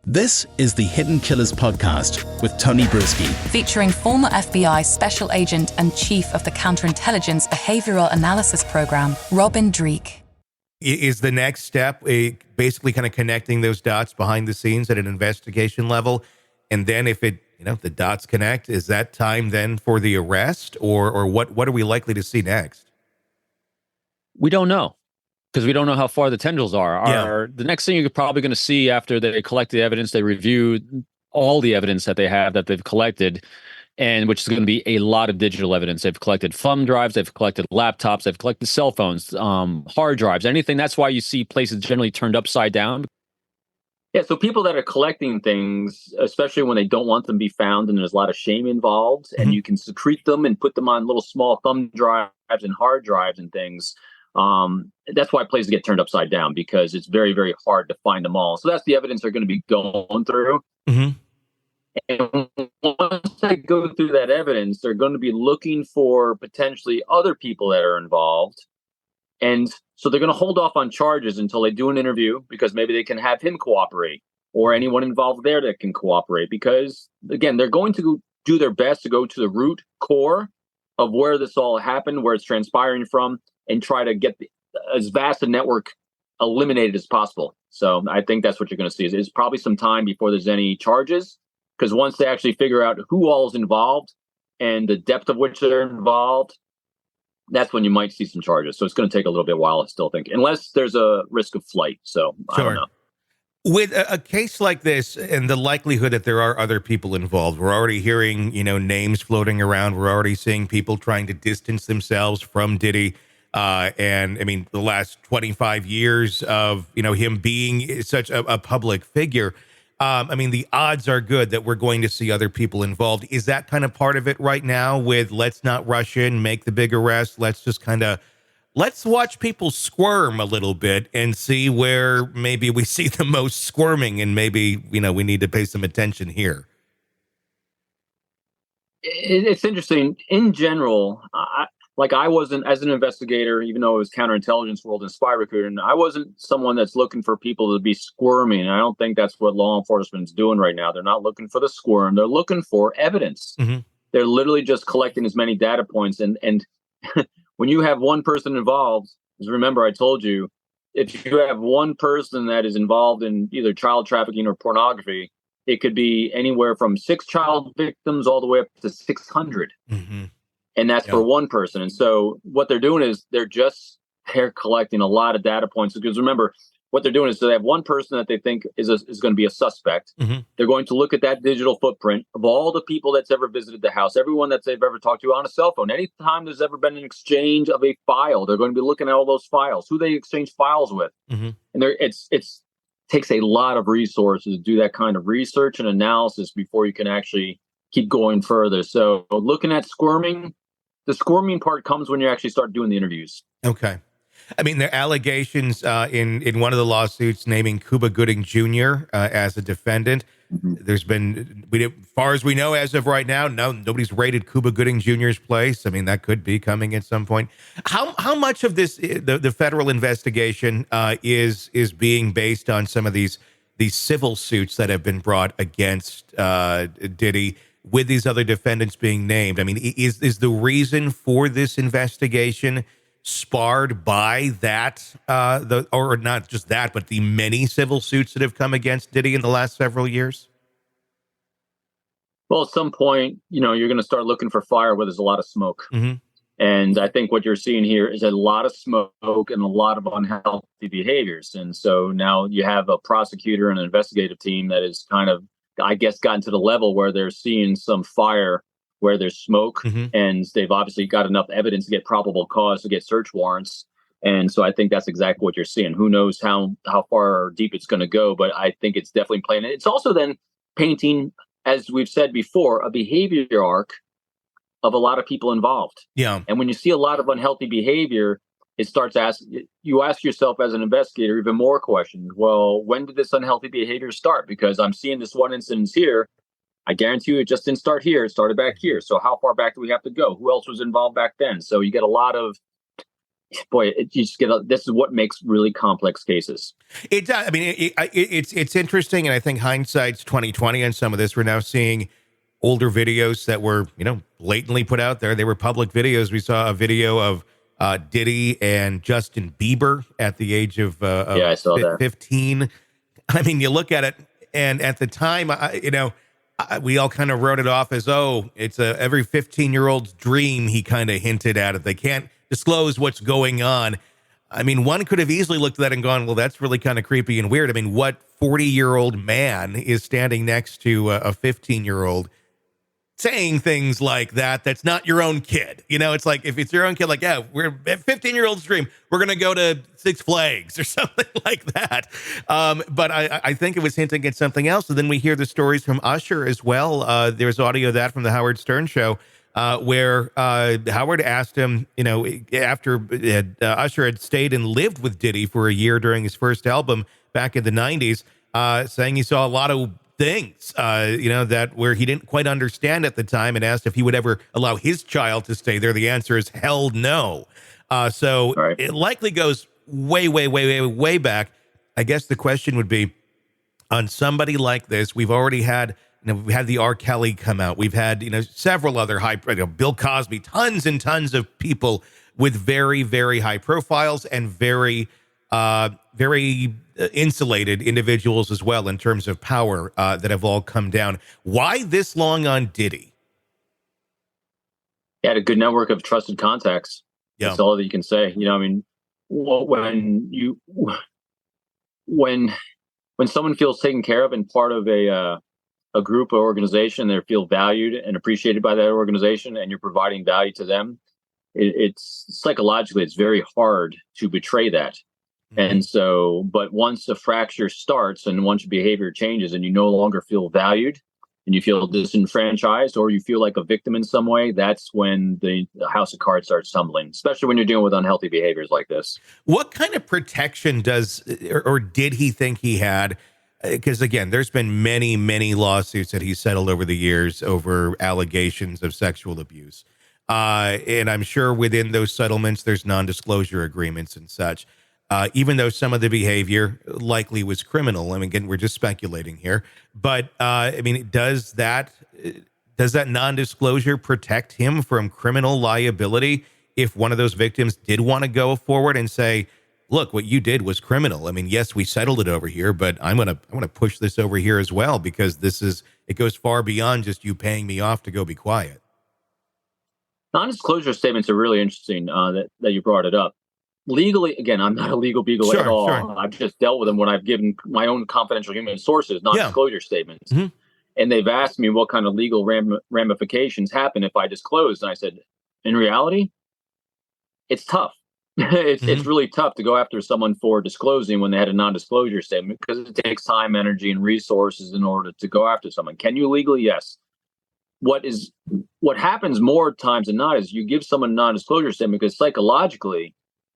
This is the Hidden Killers podcast with Tony Brueski. Featuring former FBI Special Agent and Chief of the Counterintelligence Behavioral Analysis Program, Dreeke. Is the next step basically kind of connecting those dots behind the scenes at an investigation level? And then if the dots connect, is that time then for the arrest? Or what are we likely to see next? We don't know, because we don't know how far the tendrils are. The next thing you're probably going to see after they collect the evidence, they review all the evidence that they have that they've collected, and which is going to be a lot of digital evidence. They've collected thumb drives, they've collected laptops, they've collected cell phones, hard drives, anything. That's why you see places generally turned upside down. Yeah, so people that are collecting things, especially when they don't want them to be found and there's a lot of shame involved, and you can secrete them and put them on little small thumb drives and hard drives and things. That's why places get turned upside down, because it's very, very hard to find them all. So that's the evidence they're going to be going through. Mm-hmm. And once they go through that evidence, they're going to be looking for potentially other people that are involved. And so they're going to hold off on charges until they do an interview, because maybe they can have him cooperate, or anyone involved there that can cooperate. Because, again, they're going to do their best to go to the root core of where this all happened, where it's transpiring from, and try to get as vast a network eliminated as possible. So I think that's what you're going to see. Is probably some time before there's any charges, because once they actually figure out who all is involved and the depth of which they're involved, that's when you might see some charges. So it's going to take a little bit while, I still think, unless there's a risk of flight. So I don't know. With a case like this and the likelihood that there are other people involved, we're already hearing, names floating around. We're already seeing people trying to distance themselves from Diddy. And I mean, the last 25 years of, him being such a public figure, the odds are good that we're going to see other people involved. Is that kind of part of it right now with let's not rush in, make the big arrest. Let's just let's watch people squirm a little bit and see where maybe we see the most squirming, and maybe, we need to pay some attention here. It's interesting. In general, I wasn't, as an investigator, even though it was counterintelligence world and spy recruiting, I wasn't someone that's looking for people to be squirming. And I don't think that's what law enforcement is doing right now. They're not looking for the squirm. They're looking for evidence. Mm-hmm. They're literally just collecting as many data points. And when you have one person involved, because remember, I told you, if you have one person that is involved in either child trafficking or pornography, it could be anywhere from 6 child victims all the way up to 600. Mm-hmm. And that's for one person. And so what they're doing is they're collecting a lot of data points, because remember, what they're doing is they have one person that they think is going to be a suspect. Mm-hmm. They're going to look at that digital footprint of all the people that's ever visited the house, everyone that they've ever talked to on a cell phone. Anytime there's ever been an exchange of a file, they're going to be looking at all those files, who they exchange files with. Mm-hmm. And it's takes a lot of resources to do that kind of research and analysis before you can actually keep going further. So looking at squirming, the squirming part comes when you actually start doing the interviews. Okay. I mean, there are allegations in one of the lawsuits naming Cuba Gooding Jr. As a defendant. Mm-hmm. There's been, as far as we know, as of right now, nobody's raided Cuba Gooding Jr.'s place. I mean, that could be coming at some point. How much of this, the federal investigation, is being based on some of these civil suits that have been brought against Diddy, with these other defendants being named? I mean, is the reason for this investigation sparred by that, or not just that, but the many civil suits that have come against Diddy in the last several years? Well, at some point, you're going to start looking for fire where there's a lot of smoke. Mm-hmm. And I think what you're seeing here is a lot of smoke and a lot of unhealthy behaviors. And so now you have a prosecutor and an investigative team that is kind of, I guess, gotten to the level where they're seeing some fire where there's smoke, mm-hmm. and they've obviously got enough evidence to get probable cause to get search warrants. And so I think that's exactly what you're seeing. Who knows how far or deep it's going to go, but I think it's definitely playing. It's also then painting, as we've said before, a behavior arc of a lot of people involved. Yeah. And when you see a lot of unhealthy behavior, it starts you ask yourself as an investigator even more questions. Well, when did this unhealthy behavior start? Because I'm seeing this one instance here. I guarantee you it just didn't start here. It started back here. So how far back do we have to go? Who else was involved back then? So you get a lot of boy, you just this is what makes really complex cases. It does. I mean, it's interesting, and I think hindsight's 2020 on some of this. We're now seeing older videos that were, blatantly put out there. They were public videos. We saw a video of Diddy and Justin Bieber at the age of I saw that. 15. I mean, you look at it, and at the time, we all kind of wrote it off as, it's every 15-year-old's dream. He kind of hinted at it. They can't disclose what's going on. I mean, one could have easily looked at that and gone, well, that's really kind of creepy and weird. I mean, what 40-year-old man is standing next to a 15-year-old saying things like that? That's not your own kid. It's like, if it's your own kid, like, yeah, we're at 15-year-old's dream, we're going to go to Six Flags or something like that. But I think it was hinting at something else. And then we hear the stories from Usher as well. There's audio of that from the Howard Stern show, where Howard asked him, after Usher had stayed and lived with Diddy for a year during his first album back in the 90s, saying he saw a lot of things, that where he didn't quite understand at the time, and asked if he would ever allow his child to stay there. The answer is hell no. So right. It likely goes way, way, way, way, way back. I guess the question would be, on somebody like this, we've already had, we've had the R. Kelly come out. We've had, several other Bill Cosby, tons and tons of people with very, very high profiles and very, very insulated individuals as well in terms of power that have all come down. Why this long on Diddy? He had a good network of trusted contacts. Yeah. That's all that you can say. When someone feels taken care of and part of a group or organization, they feel valued and appreciated by that organization, and you're providing value to them, it's psychologically, it's very hard to betray that. And so, but once a fracture starts and once your behavior changes and you no longer feel valued and you feel disenfranchised or you feel like a victim in some way, that's when the house of cards starts tumbling, especially when you're dealing with unhealthy behaviors like this. What kind of protection does, or did he think he had? Because again, there's been many, many lawsuits that he's settled over the years over allegations of sexual abuse. And I'm sure within those settlements, there's non-disclosure agreements and such. Even though some of the behavior likely was criminal. I mean, again, we're just speculating here. But, does that non-disclosure protect him from criminal liability if one of those victims did want to go forward and say, look, what you did was criminal. I mean, yes, we settled it over here, but I'm going to push this over here as well, because it goes far beyond just you paying me off to go be quiet. Non-disclosure statements are really interesting that you brought it up. Legally, again, I'm not a legal beagle at all. Sure. I've just dealt with them when I've given my own confidential human sources non-disclosure statements. Mm-hmm. And they've asked me what kind of legal ramifications happen if I disclose. And I said, in reality, it's tough. It's really tough to go after someone for disclosing when they had a non-disclosure statement, because it takes time, energy, and resources in order to go after someone. Can you legally? Yes. What happens more times than not is you give someone a non-disclosure statement because psychologically,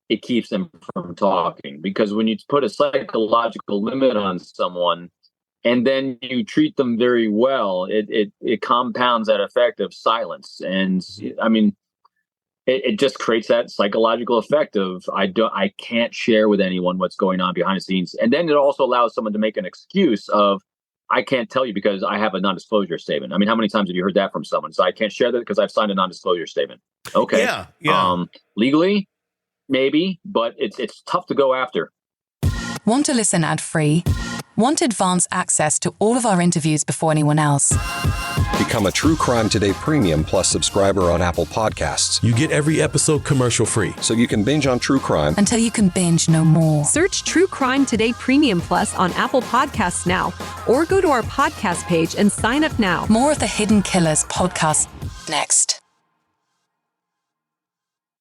it keeps them from talking, because when you put a psychological limit on someone and then you treat them very well, it compounds that effect of silence. And it just creates that psychological effect of I can't share with anyone what's going on behind the scenes. And then it also allows someone to make an excuse of, I can't tell you because I have a non-disclosure statement. I mean, how many times have you heard that from someone? So I can't share that because I've signed a non-disclosure statement. Okay. Yeah. Legally, maybe, but it's tough to go after. Want to listen ad-free? Want advanced access to all of our interviews before anyone else? Become a True Crime Today Premium Plus subscriber on Apple Podcasts. You get every episode commercial-free, so you can binge on true crime until you can binge no more. Search True Crime Today Premium Plus on Apple Podcasts now, or go to our podcast page and sign up now. More of the Hidden Killers podcast next.